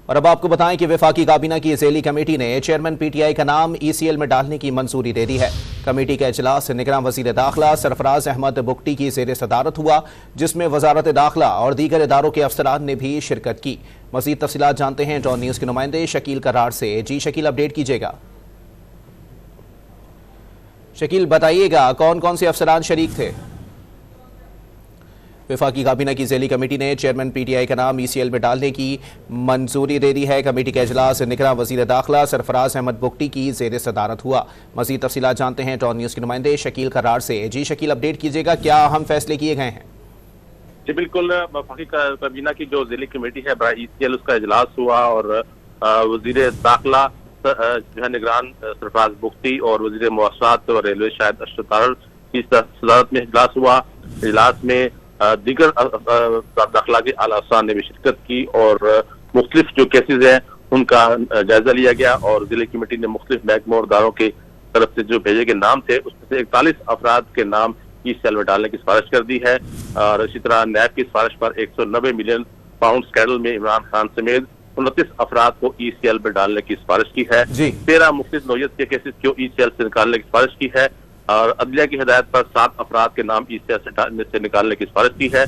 और अब आपको बताएं कि वफाकी काबीना की ज़ेली कमेटी ने चेयरमैन PTI का नाम ECL में डालने की मंजूरी दे दी है। कमेटी का इजलास निगरान वज़ीर दाखिला सरफराज अहमद बुगटी की ज़ेर सदारत हुआ, जिसमें वजारत दाखिला और दीगर इदारों के अफसरान ने भी शिरकत की। मज़ीद तफसीलात जानते हैं डॉन न्यूज़ के नुमाइंदे शकील करार से। जी शकील, अपडेट कीजिएगा। शकील, बताइएगा कौन कौन से अफसरान शरीक थे? वफाकी काबीना की ज़ेली कमेटी ने चेयरमैन PTI का नाम ECL में डालने की मंजूरी दे दी है। कमेटी का इजलास निगरान वज़ीर दाखिला सरफराज अहमद बुगटी की ज़ेर सदारत हुआ। मज़ीद तफसीलात जानते हैं डॉन न्यूज़ के नुमाइंदे शकील करार से। जी शकील, अपडेट कीजिएगा, क्या अहम फैसले किए गए हैं? जी बिल्कुल, वफाकी काबीना की जो ज़ेली कमेटी है ECL, उसका इजलास हुआ और वज़ीर दाखिला जो है निगरान सरफराज बुगटी और वज़ीर मवासात और रेलवे शायद अशरफ तारड़ की सदारत में इजलास हुआ। इजलास में दीगर दाखिला के आला अफसरान ने भी शिरकत की और मुख्तलिफ जो केसेज हैं उनका जायजा लिया गया और ज़िले कमेटी ने मुख्तलिफ महकमों और इदारों की तरफ से जो भेजे गए नाम थे उसमें से 41 अफराद के नाम ECL में डालने की सिफारिश कर दी है। और इसी तरह नैब की सिफारिश पर 190 मिलियन पाउंड स्कैंडल में इमरान खान समेत 29 अफराद को ECL में डालने की सिफारिश की है। 13 मुख्तलिफ नौयत के केसेज को ECL से निकालने की सिफारिश की है और अदलिया की हिदायत पर 7 अफराद के नाम ECL से निकालने की सिफारिश की है।